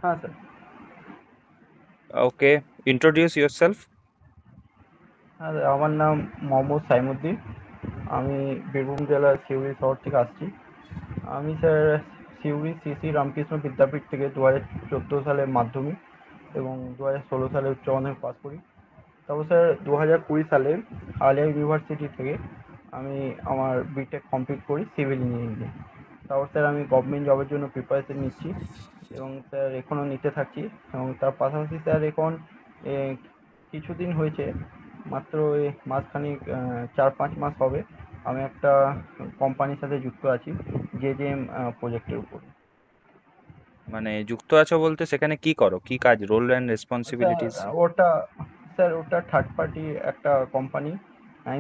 হ্যাঁ sir. Okay, introduce yourself. হ্যাঁ sir, আমার নাম মোহাম্মদ সাইমুদ্দিন। আমি বীরভূম জেলার সিউড়ি শহর থেকে আসছি। আমি স্যার সিউড়ি শ্রী রামকৃষ্ণ বিদ্যাপীঠ থেকে 2014 সালে মাধ্যমিক এবং 2016 সালে উচ্চ মাধ্যমিক পাস করি। তারপর স্যার 2020 সালে আলিয়া ইউনিভার্সিটি থেকে আমি আমার বিটেক কমপ্লিট করি সিভিল ইঞ্জিনিয়ারিং। তারপর স্যার আমি গভর্নমেন্ট জবের জন্য প্রিপারেশন নিচ্ছি এবং স্যার এখনও নিতে থাকছি। এবং তার পাশাপাশি স্যার এখন এ, কিছুদিন হয়েছে, মাত্র এই মাসখানেক, 4-5 মাস হবে, আমি একটা কোম্পানির সাথে যুক্ত আছি, জেজেএম প্রজেক্টের উপর। মানে যুক্ত আছো বলতে সেখানে কি করো? কি কাজ? Role and sir responsibilities? ওটা স্যার ওটা থার্ড পার্টি একটা কোম্পানি,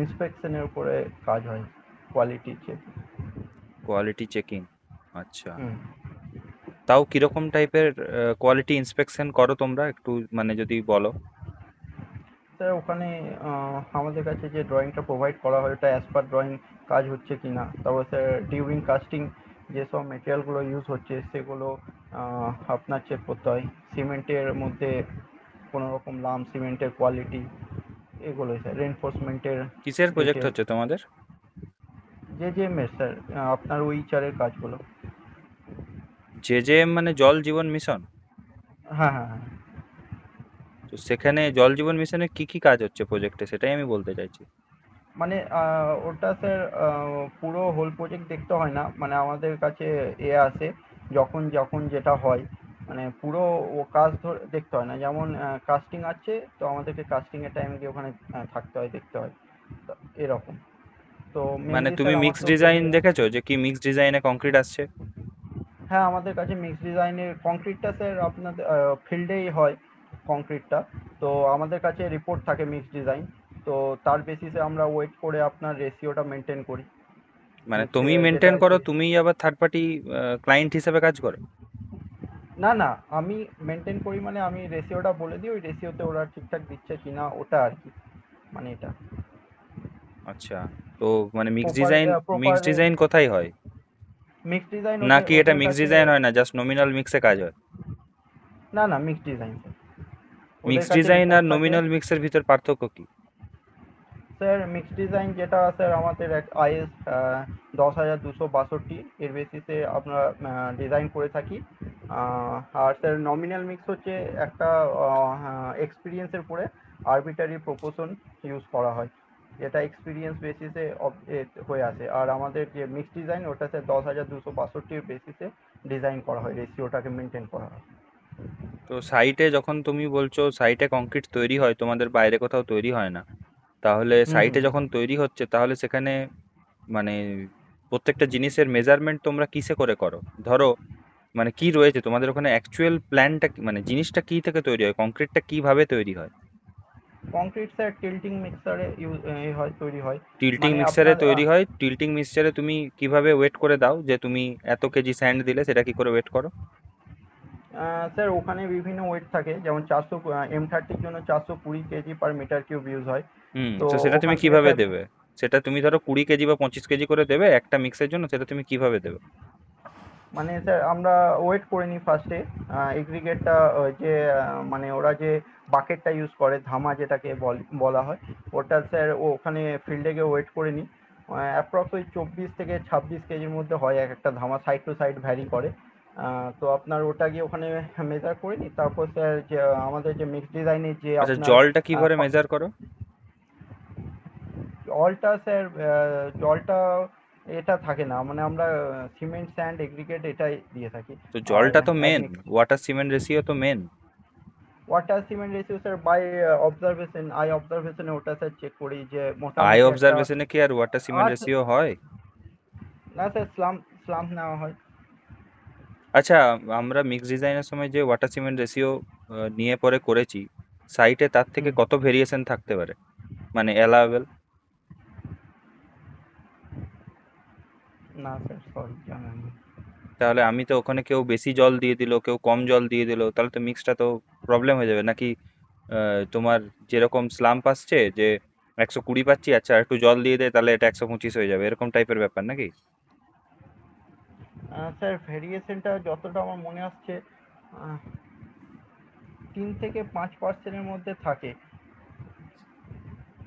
ইন্সপেকশনের উপরে কাজ হয়, কোয়ালিটি চেক। Quality checking. আচ্ছা। হুম। তাও কিরকম টাইপের কোয়ালিটি ইন্সপেকশন করো তোমরা? একটু মানে যদি বলো। স্যার ওখানে আমাদের কাছে যে ড্রয়িংটা প্রোভাইড করা হয় ওটা অ্যাজ পার ড্রয়িং কাজ হচ্ছে কি না, তারপর স্যার ডিউরিং কাস্টিং যেসব মেটেরিয়ালগুলো ইউজ হচ্ছে সেগুলো আপনার চেক করতে হয়। সিমেন্টের মধ্যে কোনো রকম লাম সিমেন্টের কোয়ালিটি, এগুলোই স্যার রেনফোর্সমেন্টের কিসের প্রজেক্ট ডিটেলস। হচ্ছে তোমাদের? জেজেএমএস স্যার, আপনার ওইচারের কাজগুলো। জেজেএম মানে জল জীবন মিশন? হ্যাঁ, হ্যাঁ, হ্যাঁ। তো সেখানে জল জীবন মিশনের কি কি কাজ হচ্ছে প্রজেক্টে, সেটাই আমি বলতে চাইছি। মানে ওটা স্যার পুরো হোল প্রজেক্ট দেখতে হয় না, মানে আমাদের কাছে আসে যখন যখন যেটা হয়, মানে পুরো ও কাজ ধরে দেখতে হয় না। যেমন কাস্টিং আছে, তো আমাদেরকে কাস্টিংয়ের টাইম গিয়ে ওখানে থাকতে হয়, দেখতে হয়, তো এরকম। তো মানে মেনলি তুমি স্যার মিক্স আমাকে ডিজাইন দেখেছো যে কি মিক্স ডিজাইনে কংক্রিট আসছে? হ্যাঁ, আমাদের কাছে মিক্স ডিজাইনের কংক্রিটটা স্যার আপনাদের ফিল্ডেই হয় কংক্রিটটা। তো আমাদের কাছে রিপোর্ট থাকে মিক্স ডিজাইন, তো তার বেসিসে আমরা ওয়েট করে আপনার রেশিওটা মেনটেন করি। মানে সে তুমি যেটা মেনটেন আর করো, কি। তুমিই আবার থার্ড পার্টি ক্লায়েন্ট হিসেবে কাজ করো? না, না, আমি মেনটেন করি মানে আমি রেশিওটা বলে দিই, ওই রেশিওতে ওরা ঠিকঠাক দিচ্ছে কিনা ওটা আর কি, মানে এটা আচ্ছা। তো মানে mix proper design, proper mix design কোথায় হয়? মিক্স ডিজাইন ওদের নাকি এটা ওদের মিক্স কাছে। ডিজাইন হয় না, জাস্ট নমিনাল মিক্সে কাজ হয়? না, না, মিক্স ডিজাইন স্যার, ওদের মিক্স কাছে ডিজাইন রিপোর্ট আর থাকে। নমিনাল মিক্সের ভিতর পার্থক্য কি? স্যার মিক্স ডিজাইন যেটা স্যার আমাদের এক আইএস 10,262 এর বেসিসে আমরা ডিজাইন করে থাকি। আর স্যার নমিনাল মিক্স হচ্ছে একটা এক্সপিরিয়েন্সের উপরে আরবিটারি প্রপোর্শন ইউজ করা হয়, যেটা এক্সপিরিয়েন্স বেসিসে হয়ে আসে। আর আমাদের যে মিক্স ডিজাইন ওটা স্যার 10,262-র বেসিসে ডিজাইন করা হয়, রেশিওটাকে মেনটেন করা হয়। তো সাইটে যখন তুমি বলছো সাইটে কংক্রিট তৈরি হয়, তোমাদের বাইরে কোথাও তৈরি হয় না, তাহলে হুম, সাইটে হুম। যখন তৈরি হচ্ছে তাহলে সেখানে মানে প্রত্যেকটা জিনিসের মেজারমেন্ট তোমরা কিসে করে করো? ধরো মানে কি রয়েছে তোমাদের ওখানে অ্যাকচুয়াল প্ল্যানটা, মানে জিনিসটা কি থেকে তৈরি হয়, কংক্রিটটা কিভাবে তৈরি হয়? কংক্রিট স্যার টিল্টিং মিক্সারে হয়, তৈরি হয়। টিল্টিং মানে মিক্সারে আপনার তৈরি হয়। টিল্টিং মিক্সচারে তুমি কিভাবে ওয়েট করে দাও যে তুমি এত কেজি স্যান্ড দিলে সেটা কি করে ওয়েট করো? স্যার ওখানে বিভিন্ন ওয়েট থাকে, যেমন 400 M30-র জন্য 420 কেজি/মিটার কিউব ইউজ হয়। হুম, তো তো সেটা তুমি ওখান থেকে কিভাবে স্যার, দেবে? সেটা তুমি ধরো 20 কেজি বা 25 কেজি করে দেবে একটা মিক্সের জন্য, সেটা তুমি কিভাবে দেবে? মানে স্যার আমরা ওয়েট করে নিই ফার্স্টে এগ্রিগেটটা, যে মানে ওরা যে বাকেটটা ইউজ করে, ধামা যেটাকে বলা হয়, ওটা স্যার ওখানে ফিল্ডে গিয়ে ওয়েট করে নিই। অ্যাপ্রক্স ওই 24 থেকে 26 কেজির মধ্যে হয় এক একটা ধামা, সাইড টু সাইড ভ্যারি করে। তো আপনার ওটা গিয়ে ওখানে মেজার করে নিই, তারপর স্যার যে আমাদের যে মিক্স ডিজাইনের যে আচ্ছা, আপনার জলটা কিভাবে মেজার করো? জলটা স্যার, জলটা এটা থাকে না, মানে আমরা সিমেন্ট স্যান্ড এগ্রিগেট এটাই দিয়ে থাকি। তো আর জলটা তো main, admix water cement ratio তো main. Water cement ratio sir by observation, আই অবজারভেশনে ওটা স্যার চেক করি যে আই মোটামুটি একটা। অবজারভেশনে কি আর ওয়াটার সিমেন্ট আচ্ছা, রেশিও হয়? না স্যার, স্লাম নেওয়া হয়। আচ্ছা, আমরা মিক্স ডিজাইনের সময় যে ওয়াটার সিমেন্ট রেশিও নিয়ে পরে করেছি, সাইটে তার থেকে হুম। কত ভেরিয়েশন থাকতে পারে, মানে অ্যালাউবেল? না স্যার, সরি, জানা নেই। তাহলে আমি তো ওখানে কেউ বেশি জল দিয়ে দিল, কেউ কম জল দিয়ে দিল, তাহলে তো মিক্সটা তো প্রবলেম হয়ে যাবে নাকি? তোমার যেরকম স্লাম্প আসছে যে 120 পাচ্ছি, আচ্ছা একটু জল দিয়ে দেয় তাহলে এটা 125 হয়ে যাবে, এরকম টাইপের ব্যাপার নাকি? স্যার ভেরিয়েশনটা যতটা আমার মনে আসছে, 3-5% মধ্যে থাকে।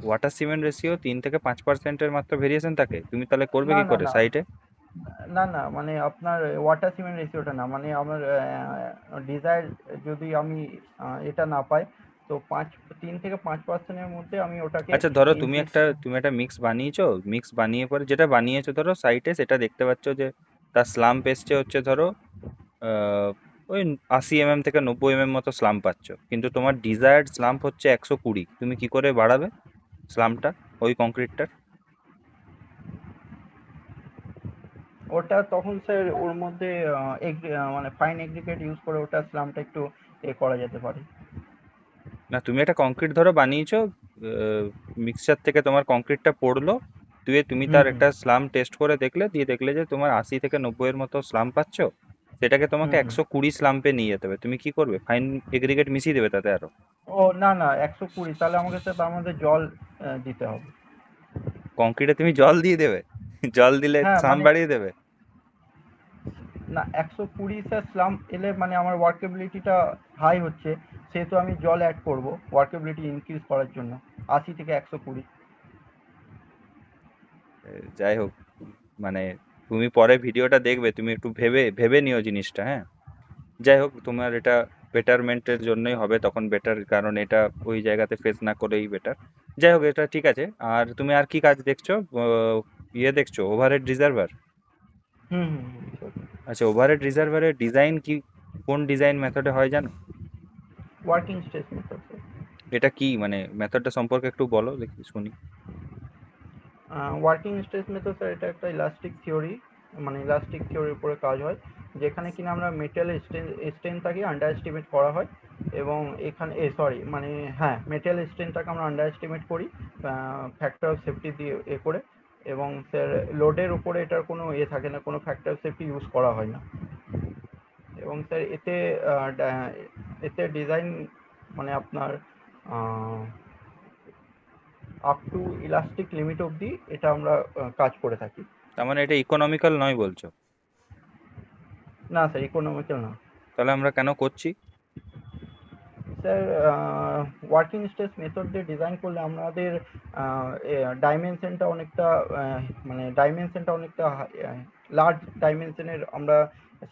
ওয়াটার সিমেন্ট রেশিও 3 থেকে 5% মাত্র ভেরিয়েশন থাকে, তুমি তাহলে করবে না কি না করে না সাইটে? না না মানে আপনার ওয়াটার সিমেন্ট রেশিওটা না, মানে আমার ডিজায়ার যদি আমি এটা না পাই, তো 3-5%-এর মধ্যে আমি ওটাকে আচ্ছা ধরো ইনক্রিজ। তুমি একটা মিক্স বানিয়েছো, মিক্স বানিয়ে পরে যেটা বানিয়েছো ধরো সাইটে সেটা দেখতে পাচ্ছ যে তার স্লাম্প এসছে হচ্ছে ধরো আহ, ওই 80 থেকে 90 মতো স্লাম্প পাচ্ছ, কিন্তু তোমার ডিজায়ার্ড স্লাম্প হচ্ছে 120, তুমি কি করে বাড়াবে স্লাম্পটা ওই কংক্রিটটার? ওটা তখন স্যার ওর মধ্যে মানে ফাইন এগ্রিগেট ইউজ করে ওটা স্লামটা একটু করা যেতে পারে। না তুমি একটা কংক্রিট ধরো বানিয়েছো, মিক্সচার থেকে তোমার কংক্রিটটা পড়লো, তুমি হুম তার হুম একটা স্লাম টেস্ট করে দেখলে, দিয়ে দেখলে যে তোমার 80 থেকে 90 মতো স্লাম পাচ্ছ, সেটাকে তোমাকে হুম হুম 120 স্লাম্পে নিয়ে যেতে হবে, তুমি কি করবে? ফাইন এগ্রিগেট মিশিয়ে দেবে তাতে আরো? ও না না 120, তাহলে আমাকে স্যার তার মধ্যে জল দিতে হবে। কংক্রিটে তুমি জল দিয়ে দেবে? জল দিলে হ্যাঁ স্লাম মানে বাড়িয়ে দেবে? না 120 স্যার স্লাম এলে মানে আমার ওয়ার্কেবিলিটিটা হাই হচ্ছে, সেহেতু আমি জল অ্যাড করব ওয়ার্কেবিলিটি ইনক্রিজ করার জন্য 80 থেকে 120। যাই হোক, মানে তুমি পরে ভিডিওটা দেখবে, তুমি একটু ভেবে ভেবে নিও জিনিসটা, হ্যাঁ। যাই হোক, তোমার এটা বেটারমেন্টের জন্যই হবে তখন বেটার, কারণ এটা ওই জায়গাতে ফেস না করেই বেটার। যাই হোক, এটা ঠিক আছে। আর তুমি আর কি কাজ দেখছো? ইয়ে দেখছো ওভারহেড রিজার্ভার? হুম হুম হুম স্যার। আচ্ছা, ওভারহেড রিজার্ভারের ডিজাইন কি, কোন ডিজাইন মেথডে হয় জানো? Working stress method sir. এটা কি মানে মেথডটা সম্পর্কে একটু বলো দেখি শুনি। ওয়ার্কিং স্ট্রেস মেথড স্যার এটা একটা ইলাস্টিক থিওরি, মানে ইলাস্টিক থিওরির উপরে কাজ হয়, যেখানে কিনা আমরা মেটেরিয়াল স্ট্রেনটাকে আন্ডার এস্টিমেট করা হয়, এবং এখানে সরি মানে হ্যাঁ মেটেরিয়াল স্ট্রেনটাকে আমরা আন্ডার এস্টিমেট করি ফ্যাক্টর অফ সেফটি দিয়ে করে, এবং স্যার লোডের উপরে এটার কোনো থাকে না, কোনো ফ্যাক্টর অফ সেফটি ইউজ করা হয় না, এবং স্যার এতে ডিজাইন মানে আপনার আপ টু ইলাস্টিক লিমিট অবধি এটা আমরা কাজ করে থাকি। তার মানে এটা ইকোনমিক্যাল নয় বলছো? না স্যার ইকোনমিক্যাল না। তাহলে আমরা কেন করছি? স্যার ওয়ার্কিং স্ট্রেস মেথড দিয়ে ডিজাইন করলে আমাদের ডাইমেনশনটা অনেকটা মানে ডাইমেনশনটা অনেকটা লার্জ ডাইমেনশনের আমরা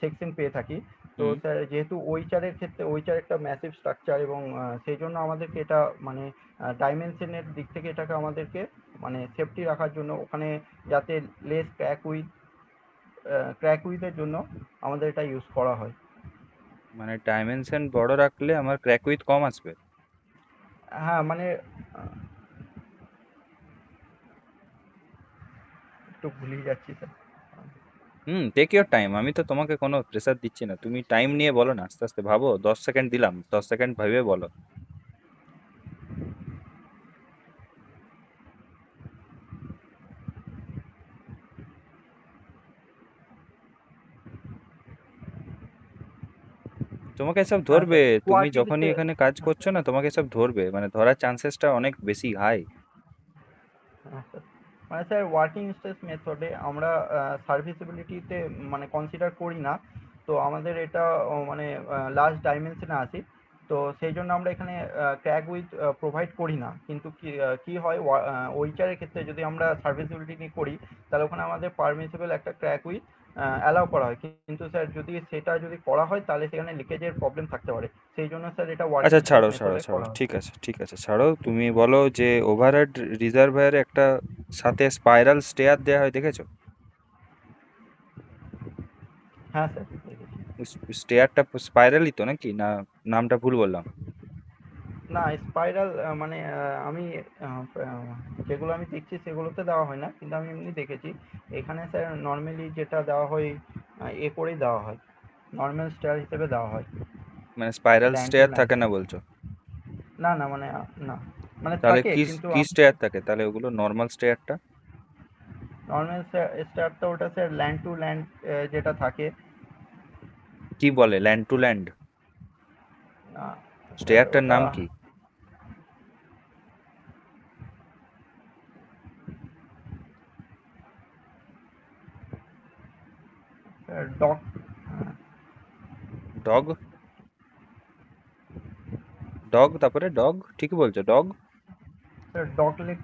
সেকশন পেয়ে থাকি। তো হুম। স্যার যেহেতু ওইচারের ক্ষেত্রে ওইচার একটা ম্যাসিভ স্ট্রাকচার, এবং সেই জন্য আমাদেরকে এটা মানে ডাইমেনশনের দিক থেকে এটাকে আমাদেরকে মানে সেফটি রাখার জন্য ওখানে যাতে লেস ক্র্যাক উইথের জন্য আমাদের এটা ইউজ করা হয়। মানে ডাইমেনশন বড় রাখলে আমার ক্র্যাক উইথ কম আসবে? হ্যাঁ মানে আহ, একটু ভুলিয়ে যাচ্ছি স্যার। টেক ইওর টাইম, আমি তো তোমাকে কোনো প্রেসার দিচ্ছি না, তুমি টাইম নিয়ে বলো না, আস্তে আস্তে ভাবো, 10 সেকেন্ড দিলাম, 10 সেকেন্ড ভেবে বলো। তোমাকে সব হ্যাঁ ধরবে, স্যার তুমি ওয়ার্কিং যখনই এখানে কাজ করছো না তোমাকে সব ধরবে, মানে ধরার চান্সেসটা অনেক বেশি হাই। হ্যাঁ স্যার, মানে স্যার ওয়ার্কিং স্ট্রেস মেথডে আমরা সার্ভিসিবিলিটিতে মানে কনসিডার করি না, তো আমাদের এটা মানে লার্জ ডাইমেনশনে আসি, তো সেই জন্য আমরা এখানে ক্র্যাক উইথ প্রোভাইড করি না, কিন্তু কি হয় ওইচারের ক্ষেত্রে যদি আমরা সার্ভিসিবিলিটি নিয়ে করি, তাহলে ওখানে আমাদের পারমিসিবল একটা ক্র্যাক উইথ অ্যালাউ করা হয়, কিন্তু স্যার যদি সেটা যদি করা হয় তাহলে সেখানে লিকেজের প্রবলেম থাকতে পারে, সেই জন্য স্যার এটা ওয়ার্কিং আচ্ছা স্ট্রেস ছাড়ো ছাড়ো মেথডে ছাড়ো, করা হয়। ঠিক আছে ঠিক আছে ছাড়ো, তুমি বলো যে ওভারহেড রিজার্ভায়ারে একটা সাথে স্পাইরাল স্টেয়ার দেওয়া হয়, দেখেছো? হ্যাঁ স্যার দেখেছি। স্টেয়ারটা স্পাইরালই তো নাকি, না নামটা ভুল বললাম? না স্পাইরাল মানে আমি যেগুলো আমি দেখছি সেগুলোতে দেওয়া হয় না, কিন্তু আমি এমনি দেখেছি এখানে স্যার নর্মালি যেটা দেওয়া হয় করেই দেওয়া হয়, নর্মাল স্টার হিসেবে দেওয়া হয়, মানে spiral land to stair land. থাকে না বলছো? না না মানে না মানে তাহলে থাকে কি কিন্তু কি স্টেয়ার থাকে তাহলে ওগুলো, নর্মাল স্টেয়ারটা? নর্মাল স্টারটা ওটা স্যার ল্যান্ড টু ল্যান্ড যেটা থাকে। কি বলে ল্যান্ড টু ল্যান্ড? স্যার স্টেয়ারটার ওটা নাম কি? ডক। ডগ? ডগ, তারপরে ডগ, ঠিকই বলছো, dog, sir dog leg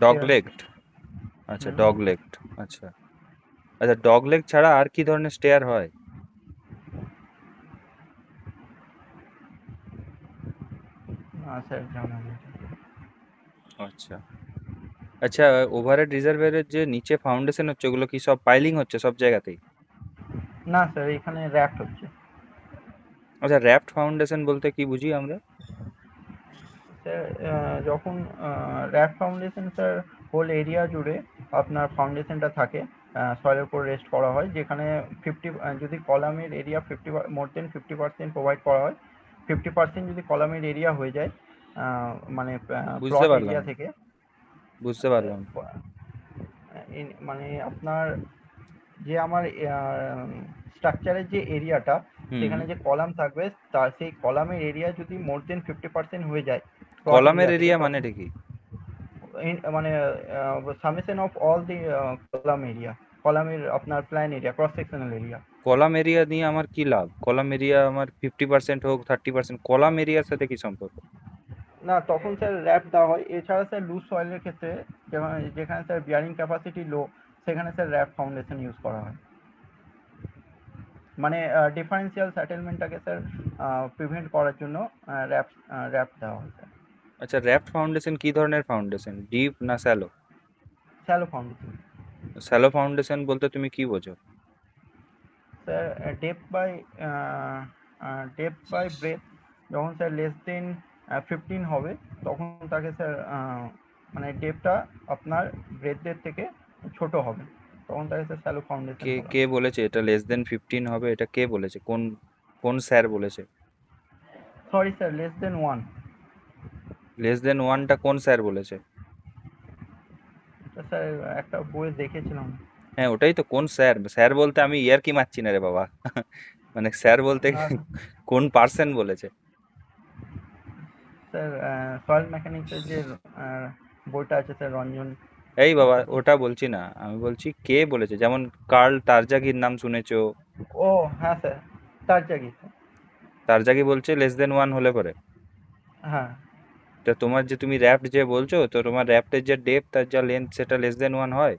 dog stair. Legged, আচ্ছা হুম। ডগ লেগড, আচ্ছা আচ্ছা। ডগ লেগ ছাড়া আর কি ধরনের স্টেয়ার হয়? না স্যার জানা নেই। আচ্ছা আচ্ছা। ওভারহেড রিজার্ভারের যে নিচে ফাউন্ডেশন হচ্ছে, ওগুলো কি সব পাইলিং হচ্ছে সব জায়গাতেই? না স্যার এখানে র্যাপ্ট হচ্ছে। আচ্ছা, র্যাপড ফাউন্ডেশন বলতে কি বুঝি আমরা? স্যার যখন raft foundation sir whole area জুড়ে আপনার ফাউন্ডেশনটা থাকে, সয়েলের উপর রেস্ট করা হয়, যেখানে 50 যদি কলামের এরিয়া 50 মোর দেন 50% প্রোভাইড করা হয়, 50% যদি কলামের এরিয়া হয়ে যায়, মানে বুঝতে প্লট পারলাম এরিয়া না, থেকে, বুঝতে পারলাম না। মানে আপনার যে আমার স্ট্রাকচারের যে এরিয়াটা, হুম। সেখানে যে কলাম থাকবে, তার সেই কলামের এরিয়া যদি মোর দেন 50% হয়ে যায় প্লট কলামের এরিয়া থেকে, এরিয়া তখন মানেটা কি? মানে summation of all the column area, কলামের আপনার plan area, cross sectional area. Column area নিয়ে আমার কি লাভ? কলাম এরিয়া আমার 50% হোক 30%, কলাম এরিয়ার সাথে কি সম্পর্ক? না তখন স্যার র্যাপ দেওয়া হয়। এছাড়া স্যার লুজ সয়েলের ক্ষেত্রে, যেখানে স্যার বিয়ারিং ক্যাপাসিটি লো, সেখানে স্যার র্যাপ ফাউন্ডেশন ইউজ করা হয়। মানে ডিফারেন্সিয়াল সেটেলমেন্টটাকে স্যার প্রিভেন্ট করার জন্য র্যাপ র্যাপ দেওয়া হয় স্যার। আচ্ছা, র্যাপড ফাউন্ডেশন কি ধরনের ফাউন্ডেশন, ডিপ না shallow? Shallow foundation shallow foundation বলতে তুমি কি বোঝো? Sir, depth by depth by breadth, যখন স্যার লেস দেন 15 হবে, তখন তাকে স্যার মানে ডেপটা আপনার ব্রেথের থেকে ছোট হবে, তখন তাকে স্যার শ্যালো ফাউন্ডেশন কে বলা কে হয়। বলেছে এটা লেস দেন 15 হবে? এটা কে বলেছে? কোন কোন স্যার বলেছে? Sorry sir, less than 1। Less than ওয়ানটা কোন স্যার বলেছে? এটা স্যার একটা বইয়ে দেখেছিলাম। হ্যাঁ, ওটাই তো, কোন স্যার? স্যার বলতে আমি ইয়ার্কি মারছি না রে বাবা। মানে স্যার বলতে না কোন পার্সন বলেছে? স্যার, সয়েল মেকানিক্সের যে বইটা আছে স্যার, রঞ্জন এই বাবা, চ্যাটার্জি। ওটা বলছি না, আমি বলছি কে বলেছে। যেমন কার্ল তারজাগির নাম শুনেছো? ও হ্যাঁ স্যার, তার জাগি স্যার। তারজাগি বলছে লেস দেন ওয়ান হলে পরে। হ্যাঁ তো তোমার যে তুমি র্যাপ্ট যে বলছো, তো তোমার র্যাপ্টের যে ডেপথ আর যা লেন্থ, সেটা লেস দেন ওয়ান হয়?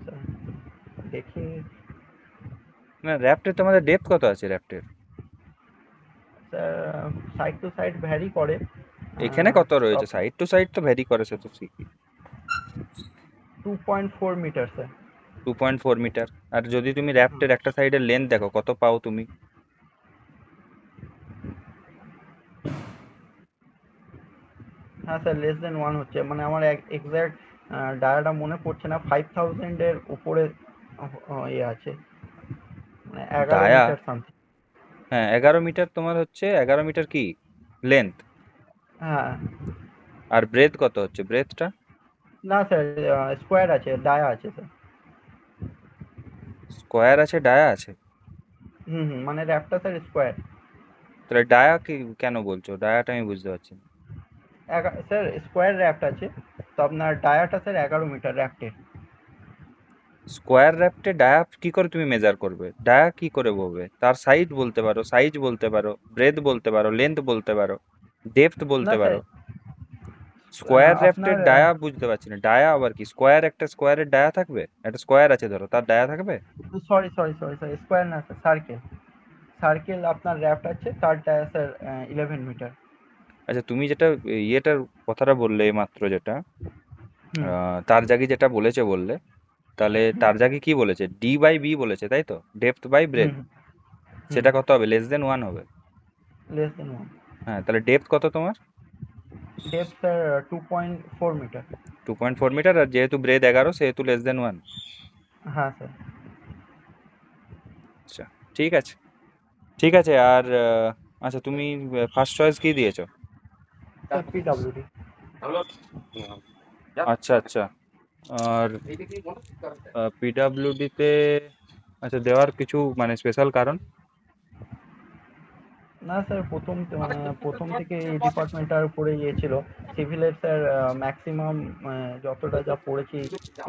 স্যার, দেখি না, র্যাপ্টের তোমাদের ডেপথ কত আছে র্যাপ্টের? Sir, side to side vary করে। এখানে কত রয়েছে? সাইড টু সাইড তো ভ্যারি করে, সে তো ঠিকই। 2.4 মিটার স্যার। 2.4 মিটার। আর যদি তুমি হুম। র্যাপ্টের একটা সাইডের লেন্থ দেখো, কত পাও তুমি? হ্যাঁ স্যার, লেস দেন 1 হচ্ছে, মানে আমার এক্সাক্ট ডায়াটা মনে পড়ছে না, 5000 এর উপরে ইয়ে আছে, মানে 11 ডায়া? Metre something. হ্যাঁ, 11 মিটার তোমার হচ্ছে, 11 মিটার কি লেন্থ? হ্যাঁ। আর ব্রেথ কত হচ্ছে, ব্রেথটা? না স্যার, স্কোয়ার আছে, ডায়া আছে স্যার। স্কোয়ার আছে, ডায়া আছে? হুম হুম, মানে র্যাপটা স্যার স্কোয়ার। তাহলে ডায়া কি কেন বলছো? ডায়াটা আমি বুঝতে পারছি না। স্যার স্কোয়ার র্যাপট আছে, তো আপনার ডায়াটা স্যার 11 মিটার র্যাপটের। স্কোয়ার র্যাপ্টে ডায়া কি করে তুমি মেজার করবে? ডায়া কি করে বলবে? তার সাইড বলতে পারো, সাইজ বলতে পারো, ব্রেথ বলতে পারো, লেন্থ বলতে পারো, ডেপথ না বলতে স্যার, পারো। স্কোয়ার আপনার র্যাপ্টের ডায়া বুঝতে পারছি না, ডায়া আবার কি? স্কোয়ার, একটা স্কোয়ারের ডায়া থাকবে? একটা স্কোয়ার আছে ধরো, তার ডায়া থাকবে? Sorry sorry sorry sir, square না স্যার, সার্কেল। সার্কেল আপনার র্যাপট আছে, তার ডায়া স্যার 11 মিটার। আচ্ছা, তুমি যেটা ইয়েটার কথাটা বললে মাত্র, যেটা হুম তার জাগি যেটা বলেছে বললে, তাহলে তার জাগি কি বলেছে? ডি বাই বি বলেছে, তাই তো? Depth by hmm breadth. হুম হুম। সেটা কত হবে? লেস দেন ওয়ান হবে। Less than 1। হ্যাঁ, তাহলে ডেপথ কত তোমার? Depth sir 2.4 metre. 2.4 মিটার, আর যেহেতু ব্রেথ 11, সেহেতু লেস দেন ওয়ান। হ্যাঁ স্যার। আচ্ছা, ঠিক আছে, ঠিক আছে। আর আচ্ছা, তুমি ফার্স্ট চয়েস কি দিয়েছো? Sir PWD. আচ্ছা আচ্ছা। আর পিডাব্লিউডিতে, আচ্ছা, দেওয়ার কিছু মানে স্পেশাল কারণ? না স্যার, প্রথম থেকে এই ডিপার্টমেন্টটার উপরে ইয়ে ছিল। সিভিলের স্যার ম্যাক্সিমাম যতটা যা পড়েছি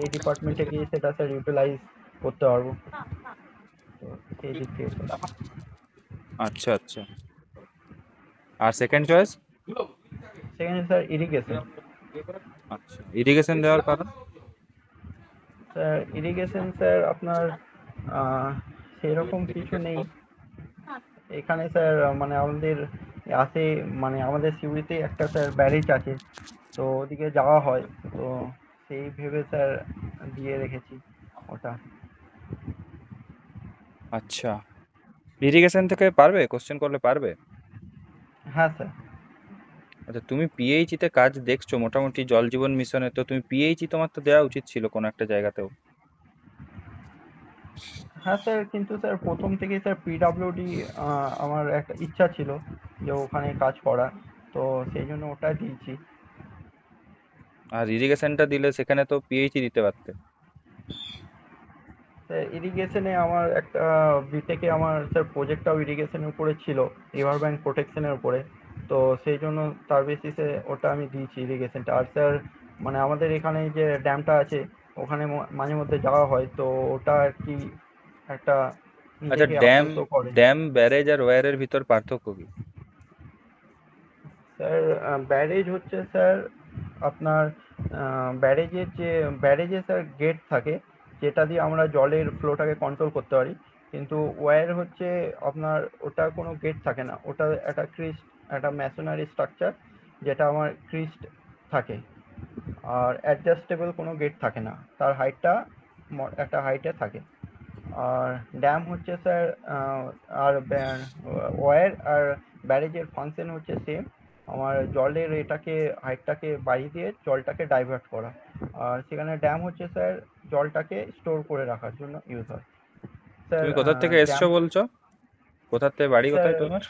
এই ডিপার্টমেন্টে গিয়ে সেটা স্যার ইউটিলাইজ করতে পারবো। তো সেই দিক থেকে স্যার। আচ্ছা আচ্ছা। আর সেকেন্ড চয়েস? সেখানে স্যার ইরিগেশন। আচ্ছা, ইরিগেশন দেওয়ার কারণ? স্যার ইরিগেশন স্যার আপনার আহ, সেরকম কিছু নেই এখানে স্যার। মানে আমাদের আছে, মানে আমাদের সিউড়িতে একটা স্যার ব্যারেজ আছে, তো ওদিকে যাওয়া হয়, তো সেই ভেবে স্যার দিয়ে রেখেছি ওটা। আচ্ছা, ইরিগেশন থেকে পারবে, কোশ্চেন করলে পারবে? হ্যাঁ স্যার। আচ্ছা, তুমি পিএইচই তে কাজ দেখছো মোটামুটি জল জীবন মিশনে, তো তুমি পিএইচই তোমার তো দেওয়া উচিত ছিল কোনো একটা জায়গাতেও। হ্যাঁ স্যার, কিন্তু স্যার প্রথম থেকেই স্যার পিডাব্লিউডি আমার একটা ইচ্ছা ছিল যে ওখানে কাজ করা, তো সেই জন্য ওটা দিয়েছি। আর ইরিগেশনটা দিলে সেখানে তো পিএইচই দিতে পারতে। স্যার ইরিগেশনে আমার একটা বিটেকে আমার স্যার প্রজেক্টটাও ইরিগেশনের উপরে ছিল, রিভার ব্যাঙ্ক প্রোটেকশনের উপরে, তো সেই জন্য তার বেসিসে ওটা আমি দিয়েছি ইরিগেশনটা। আর স্যার মানে আমাদের এখানে যে ড্যামটা আছে ওখানে মাঝে মধ্যে যাওয়া হয়, তো ওটা আর কি একটা আচ্ছা, নিজেকে ড্যাম আপ্লুত করে। ড্যাম ব্যারেজ আর ওয়্যারের ভিতর পার্থক্য কি? স্যার ব্যারেজ হচ্ছে স্যার আপনার ব্যারেজের যে ব্যারেজে স্যার গেট থাকে যেটা দিয়ে আমরা জলের ফ্লোটাকে কন্ট্রোল করতে পারি, কিন্তু ওয়্যার হচ্ছে আপনার ওটা কোনো গেট থাকে না, ওটা একটা ক্রিস্ট, একটা ম্যাসোনারি স্ট্রাকচার যেটা আমার ক্রিস্ট থাকে, আর অ্যাডজাস্টেবল কোনো গেট থাকে না, তার হাইটটা একটা হাইটে থাকে। আর ড্যাম হচ্ছে স্যার আর ওয়্যার আর ব্যারেজের ফাংশন হচ্ছে সেম, আমার জলের এটাকে হাইটটাকে বাড়িয়ে দিয়ে জলটাকে ডাইভার্ট করা। আর সেখানে ড্যাম হচ্ছে স্যার জলটাকে স্টোর করে রাখার জন্য ইউজ হয় স্যার। তুমি কোথা থেকে ড্যাম এসছো বলছো? কোথার থেকে বাড়ি, স্যার কোথায় তোমার?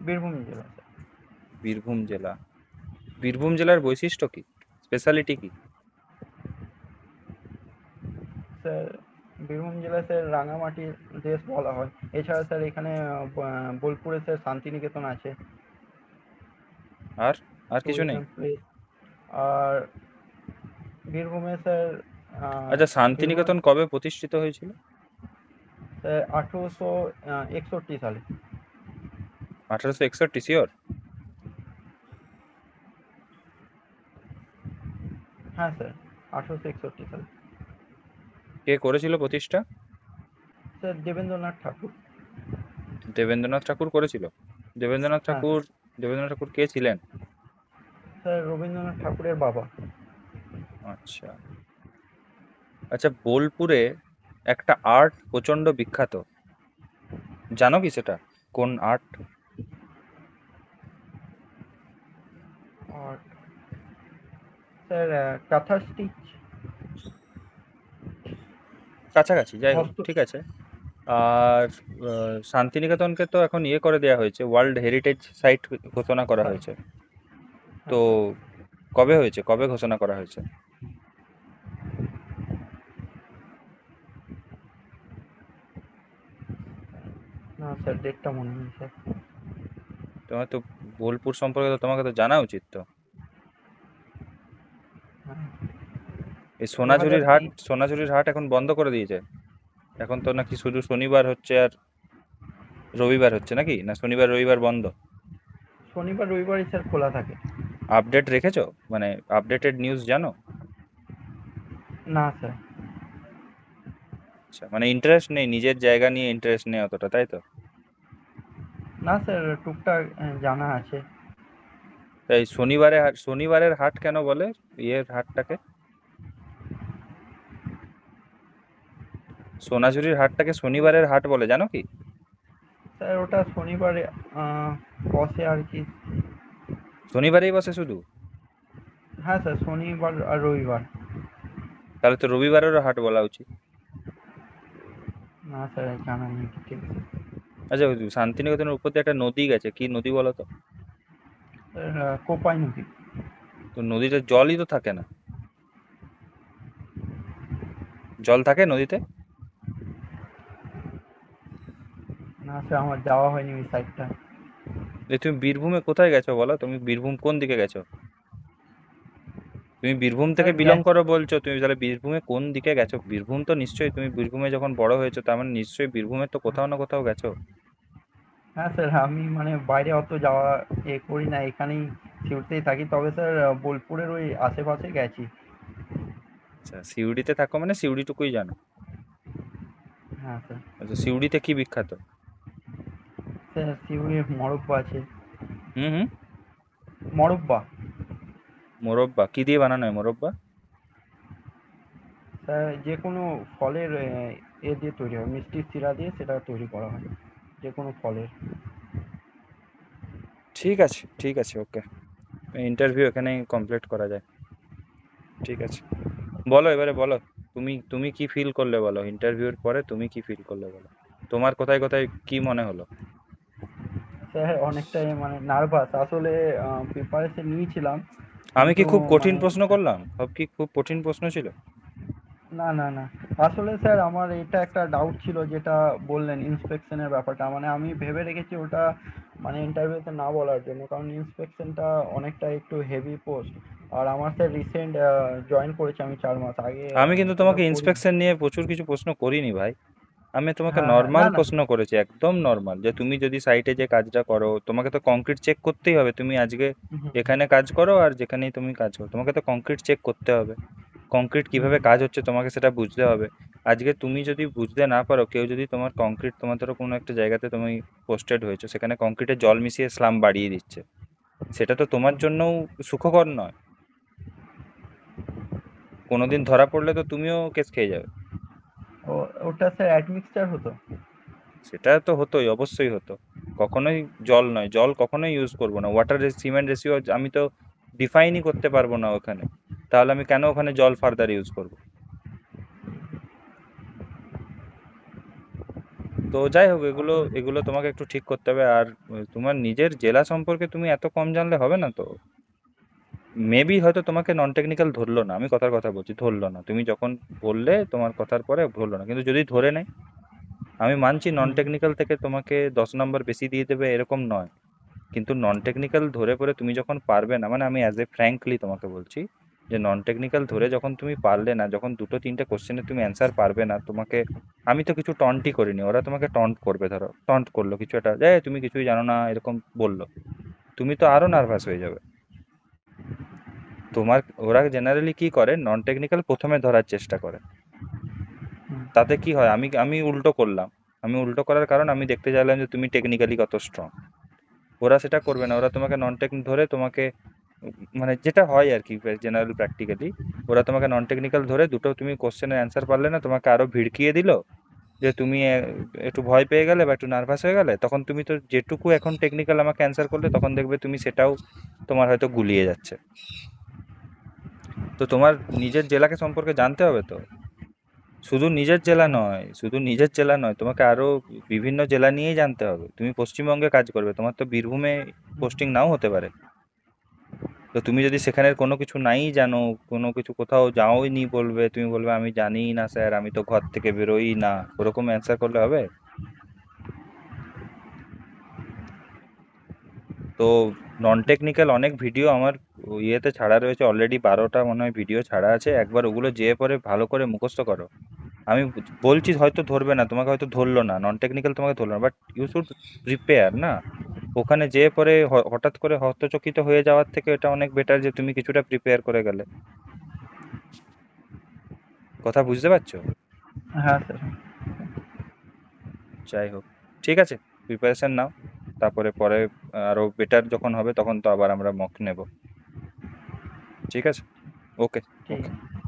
বীরভূম জেলা স্যার। বীরভূম জেলা। বীরভূম জেলার বৈশিষ্ট্য কি, স্পেশালিটি কি? স্যার বীরভূম জেলা স্যার রাঙামাটির দেশ বলা হয়। এছাড়া স্যার এখানে বোলপুরে স্যার শান্তিনিকেতন আছে, আর আর কিছু নেই? Tourism place. আর বীরভূমে স্যার আচ্ছা, বীরভূমে শান্তিনিকেতন কবে প্রতিষ্ঠিত হয়েছিল? স্যার 1861 সালে। 1861, শিওর? হ্যাঁ স্যার, 1861 সালে। কে করেছিল প্রতিষ্ঠা? স্যার দেবেন্দ্রনাথ ঠাকুর। দেবেন্দ্রনাথ ঠাকুর করেছিল? দেবেন্দ্রনাথ হ্যাঁ ঠাকুর, দেবেন্দ্রনাথ ঠাকুর কে ছিলেন? স্যার, রবীন্দ্রনাথ ঠাকুরের বাবা। আচ্ছা আচ্ছা, বোলপুরে একটা আর্ট প্রচন্ড বিখ্যাত, জানো কি সেটা? কোন আর্ট? আর স্যার কাঁথা স্টিচ। কাছাকাছি, যাই হোক, হস্ত। ঠিক আছে। আর শান্তিনিকেতনকে তো এখন ইয়ে করে দেওয়া হয়েছে, ওয়ার্ল্ড হেরিটেজ সাইট ঘোষণা করা হ্যাঁ হয়েছে। তো হ্যাঁ। কবে হয়েছে, কবে ঘোষণা করা হয়েছে? না স্যার, ডেটটা মনে নেই স্যার। তোমার তো বোলপুর সম্পর্কে তো তোমাকে তো জানা উচিত তো। হ্যাঁ, এই দু হাজার সোনাঝুরির হাট, তেইশ সোনাঝুরির হাট এখন বন্ধ করে দিয়েছে। এখন তো নাকি শুধু শনিবার হচ্ছে আর রবিবার হচ্ছে, নাকি না শনিবার রবিবার বন্ধ? শনিবার রবিবারই স্যার খোলা থাকে। আপডেট রেখেছো, মানে আপডেটেড নিউজ জানো? না স্যার। আচ্ছা, মানে ইন্টারেস্ট নেই, নিজের জায়গা নিয়ে ইন্টারেস্ট নেই অতটা, তাই তো? না স্যার, টুকটাক জানা আছে। তাই শনিবারে শনিবারের হাট কেন বলে, ইয়ের হাটটাকে, সোনাঝুরির হাটটাকে শনিবারের হাট বলে, জানো কি? স্যার ওটা শনিবারে বসে আর কি। শনিবারেই বসে শুধু? হ্যাঁ স্যার, শনিবার আর রবিবার। তাহলে তো রবিবারেরও হাট বলা উচিত। না স্যার, জানা নেই ঠিক আছে। আচ্ছা, ওই শান্তিনিকেতনের উপর দিয়ে একটা নদী গেছে, কি নদী বলো তো? স্যার কোপাই নদী। তো নদীতে জলই তো থাকে না। জল থাকে নদীতে? না স্যার, আমার যাওয়া হয়নি ওই সাইডটা। তুমি বীরভূমে কোথায় গেছো বলো? তুমি বীরভূম কোন দিকে গেছো? তুমি বীরভূম থেকে স্যার বিলং গেছি। করো বলছো, তুমি তাহলে বীরভূমে কোন দিকে গেছো? বীরভূম তো নিশ্চয়ই, তুমি বীরভূমে যখন বড় হয়েছো তার মানে নিশ্চয়ই বীরভূমে তো কোথাও না কোথাও গেছো। হ্যাঁ স্যার, আমি মানে বাইরে অত যাওয়া করি না, এখানেই সিউড়িতেই থাকি। তবে স্যার বোলপুরের ওই আশেপাশে গেছি। আচ্ছা, সিউড়িতে থাকো মানে সিউড়িটুকুই জানো। হ্যাঁ স্যার। আচ্ছা, সিউড়িতে কি বিখ্যাত? স্যার সিউড়ির মোরব্বা আছে। হুম হুম। মোরব্বা। মোরব্বা কি দিয়ে বানানো হয় মোরব্বা? স্যার যে কোনো ফলের দিয়ে তৈরি হয়, মিষ্টির শিরা দিয়ে সেটা তৈরি করা হয়, যে কোনো ফলের। ঠিক আছে, ঠিক আছে, ওকে। ইন্টারভিউ এখানেই কমপ্লিট করা যায়। ঠিক আছে, বলো এবারে বলো। তুমি তুমি কি ফিল করলে বলো, ইন্টারভিউর পরে তুমি কি ফিল করলে বলো। তোমার কোথায় কোথায় কি মনে হলো? স্যার অনেকটাই মানে নার্ভাস আসলে। প্রিপারেশন নিয়েছিলাম আমি কি কিন্তু খুব কঠিন মানে প্রশ্ন করলাম? সব কি খুব কঠিন প্রশ্ন ছিল? না, না, না। আসলে স্যার আমার এটা একটা ডাউট ছিল, যেটা বললেন ইন্সপেকশনের ব্যাপারটা। মানে আমি ভেবে রেখেছি ওটা মানে ইন্টারভিউতে না বলার জন্য। কারণ ইন্সপেকশনটা অনেকটা একটু হেভি পোস্ট। আর আমার স্যার রিসেন্ট জয়েন করেছি আমি ৪ মাস আগে, আমি কিন্তু সেটা তোমাকে করিনি। ইন্সপেকশন নিয়ে প্রচুর কিছু প্রশ্ন করিনি ভাই। আমি তোমাকে হ্যাঁ, হ্যাঁ। নর্মাল না, না। প্রশ্ন করেছি, একদম নর্মাল, যে তুমি যদি সাইটে যে কাজটা করো তোমাকে তো কংক্রিট চেক করতেই হবে। তুমি আজকে হুম, হুম, এখানে কাজ করো আর যেখানেই তুমি কাজ করো, তোমাকে তো কংক্রিট চেক করতে হবে। কংক্রিট হুম, কিভাবে হুম, কাজ হচ্ছে তোমাকে সেটা বুঝতে হবে। আজকে তুমি যদি বুঝতে না পারো, কেউ যদি তোমার কংক্রিট, তোমার ধরো কোনো একটা জায়গাতে তুমি পোস্টেড হয়েছো, সেখানে কংক্রিটে জল মিশিয়ে স্লাম বাড়িয়ে দিচ্ছে, সেটা তো তোমার হুম। জন্যও সুখকর নয়। কোনোদিন ধরা পড়লে তো তুমিও কেস খেয়ে যাবে। ওটা স্যার অ্যাডমিক্সচার হতো। সেটা তো হতোই, অবশ্যই হতো। কখনোই জল নয়, জল কখনোই ইউজ করবো না। ওয়াটার সিমেন্ট রেশিও আমি তো ডিফাইনই করতে পারবো না ওখানে, তাহলে আমি কেন ওখানে জল ফার্দার ইউজ করব? তো যাই হোক, এগুলো আসলে এগুলো তোমাকে একটু ঠিক করতে হবে। আর তোমার নিজের জেলা সম্পর্কে তুমি এত কম জানলে হবে না তো। মেবি হয়তো তোমাকে নন টেকনিক্যাল ধরলো না, আমি কথার কথা বলছি, ধরলো না। তুমি যখন বললে তোমার কথার পরে ধরলো না, কিন্তু যদি ধরে নেয়, আমি মানছি নন হুম, টেকনিক্যাল থেকে তোমাকে 10 নম্বর বেশি দিয়ে দেবে এরকম নয়। কিন্তু নন টেকনিক্যাল ধরে পরে তুমি যখন পারবে না, মানে আমি অ্যাজ এ ফ্র্যাঙ্কলি তোমাকে বলছি, যে নন টেকনিক্যাল ধরে যখন তুমি পারলে না, যখন দুটো তিনটে কোশ্চেনে তুমি অ্যান্সার পারবে না, তোমাকে, আমি তো কিছু টন্টই করিনি, ওরা তোমাকে টন্ট করবে, ধরো টন্ট করলো কিছু একটা, তুমি কিছুই জানো না এরকম বললো, তুমি তো আরো নার্ভাস হয়ে যাবে। তোমার, ওরা জেনারেলি কি করে, নন টেকনিক্যাল প্রথমে ধরার চেষ্টা করে। হুম। তাতে কি হয়, আমি আমি উল্টো করলাম। আমি উল্টো করার কারণ আমি দেখতে চাইলাম যে তুমি টেকনিক্যালি কত স্ট্রং। ওরা সেটা করবে না, ওরা তোমাকে নন টেক ধরে তোমাকে, মানে যেটা হয় আর কি জেনারেল প্র্যাকটিক্যালি, ওরা তোমাকে নন টেকনিক্যাল ধরে দুটো তুমি কোশ্চেনের অ্যান্সার পারলে না, তোমাকে আরো ভিড়কিয়ে দিল, যে তুমি একটু ভয় পেয়ে গেলে বা একটু নার্ভাস হয়ে গেলে, তখন তুমি তো যেটুকু এখন টেকনিক্যাল আমাকে অ্যান্সার করলে, তখন দেখবে তুমি সেটাও তোমার হয়তো গুলিয়ে যাচ্ছে। তো তোমার নিজের জেলাকে সম্পর্কে জানতে হবে তো। শুধু নিজের জেলা হুম, নয়, শুধু নিজের জেলা নয়, তোমাকে আরো বিভিন্ন জেলা নিয়েই জানতে হবে। তুমি পশ্চিমবঙ্গে কাজ করবে, তোমার তো বীরভূমে হুম। পোস্টিং নাও হতে পারে। তো তুমি যদি সেখানের কোনো কিছু নাই জানো, কোনো কিছু কোথাও যাওইনি, বলবে, তুমি বলবে আমি জানিই না স্যার, আমি তো ঘর থেকে বেরোই না, ওরকম অ্যান্সার করলে হবে? তো নন টেকনিক্যাল অনেক ভিডিও আমার ইয়েতে ছাড়া রয়েছে অলরেডি, 12টা মনে হয় ভিডিও ছাড়া আছে, একবার ওগুলো যেয়ে পরে ভালো করে মুখস্থ করো। আমি বলছি হয়তো ধরবে না তোমাকে, হয়তো ধরলো না, নন টেকনিক্যাল তোমাকে ধরলো না, বাট ইউ শুড প্রিপেয়ার না। ওখানে যেয়ে পরে হঠাৎ করে হতচকিত হয়ে যাওয়ার থেকে এটা অনেক বেটার যে তুমি কিছুটা প্রিপেয়ার করে গেলে। কথা বুঝতে পারছো? হ্যাঁ স্যার। যাই হোক, ঠিক আছে, প্রিপারেশন নাও, তারপরে পরে আরো বেটার যখন হবে তখন তো আবার আমরা মক নেব। ঠিক আছে, ওকে। ঠিক ওকে। আছে।